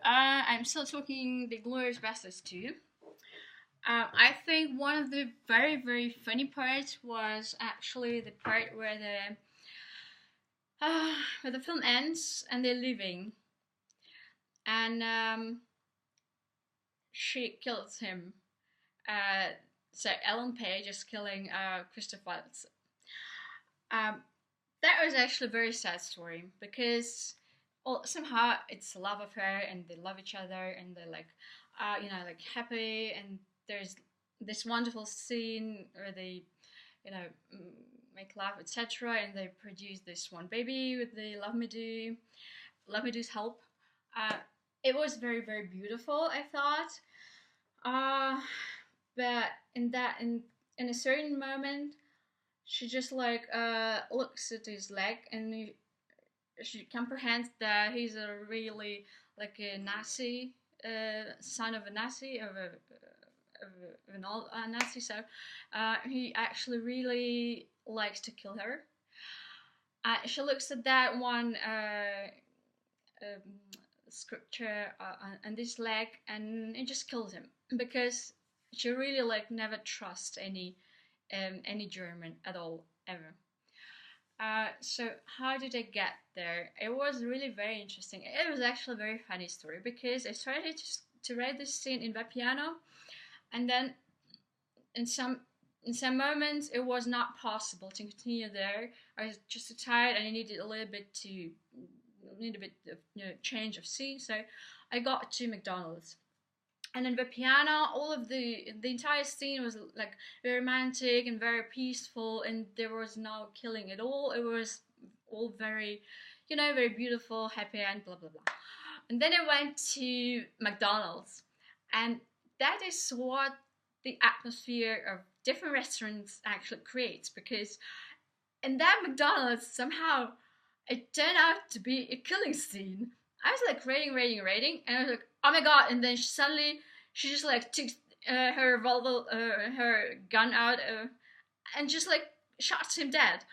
I'm still talking the Glorious Bastards 2. I think one of the very, very funny parts was actually the part where the film ends and they're leaving, and she kills him. Uh, so Ellen Page is killing Christoph Waltz. Um, that was actually a very sad story because somehow it's a love affair and they love each other and they're like, like happy, and there's this wonderful scene where they, you know, make love, etc. And they produce this one baby with the Love Me Do's help. Uh, it was very, very beautiful, I thought. Uh, but in a certain moment, she just like looks at his leg and she comprehends that he's a really like a Nazi, son of a Nazi, of an old Nazi. So he actually really likes to kill her. She looks at that one um, scripture on this leg, and it just kills him because she really like never trusts any German at all ever. So how did I get there? It was really very interesting. It was actually a very funny story because I started to write this scene in Vapiano, and then in some in some moments it was not possible to continue there. I was just too tired and I needed a bit of change of scene. So I got to McDonald's. And in the piano, all of the entire scene was like very romantic and very peaceful, and there was no killing at all. It was all very, very beautiful, happy, and blah blah blah. And then I went to McDonald's, and that is what the atmosphere of different restaurants actually creates, because in that McDonald's somehow it turned out to be a killing scene. I was like rating, and I was like, oh my god! And then suddenly she just like took her revolver, her gun out, and just like shot him dead.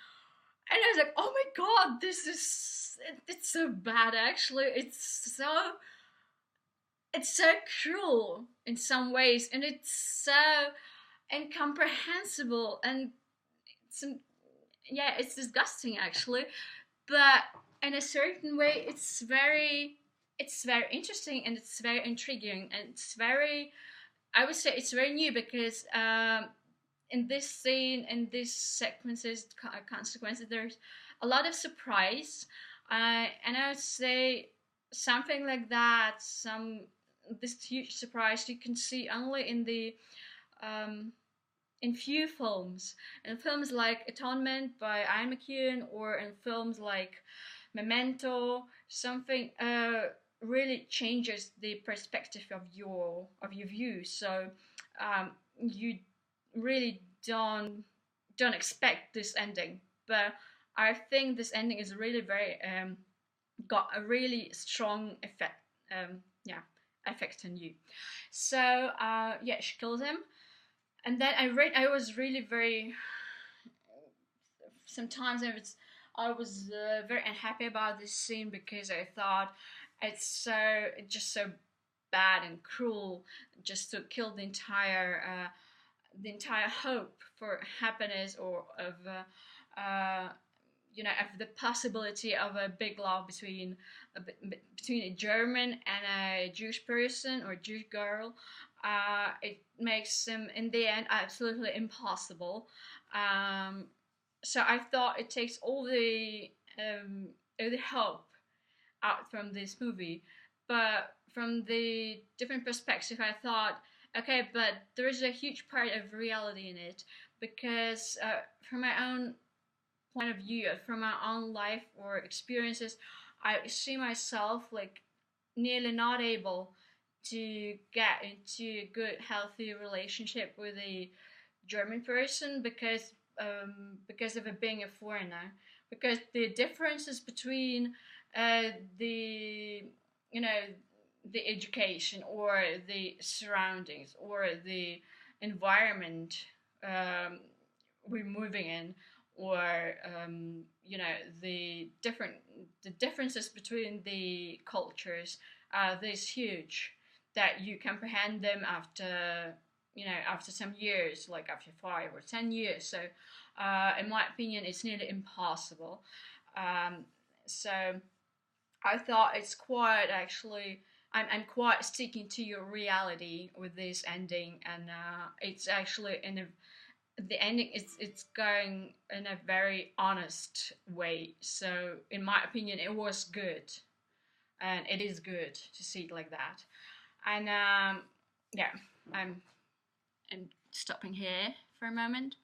And I was like, oh my god, it's so bad. Actually, it's so cruel in some ways, and it's so incomprehensible, and some yeah, it's disgusting actually, but in a certain way it's very interesting and it's very intriguing, and it's very, I would say it's very new because in this scene, in these sequences, consequences, there's a lot of surprise, and I would say something like that, this huge surprise you can see only um, in few films, in films like Atonement by Ian McEwan, or in films like Memento, something really changes the perspective of your view. So you really don't expect this ending, but I think this ending is really very got a really strong effect. Yeah, effect on you. So yeah, she kills him, and then I was really very, sometimes I was very unhappy about this scene because I thought it's just so bad and cruel just to kill the entire hope for happiness, or of the possibility of a big love between a German and a Jewish person or Jewish girl. It makes them in the end absolutely impossible. Um, so I thought it takes all the hope out from this movie, but from the different perspective, I thought, okay, but there is a huge part of reality in it, because from my own point of view, from my own life or experiences, I see myself like nearly not able to get into a good, healthy relationship with a German person because of it being a foreigner. Because the differences between the you know the education or the surroundings or the environment we're moving in, or you know, the differences between the cultures are this huge that you comprehend them after, you know, after some years, like after 5 or 10 years. So in my opinion, it's nearly impossible. So I thought it's quite actually. I'm quite sticking to your reality with this ending, and it's actually in a the ending it's going in a very honest way. So in my opinion, it was good, and it is good to see it like that. And yeah, I'm I'm stopping here for a moment.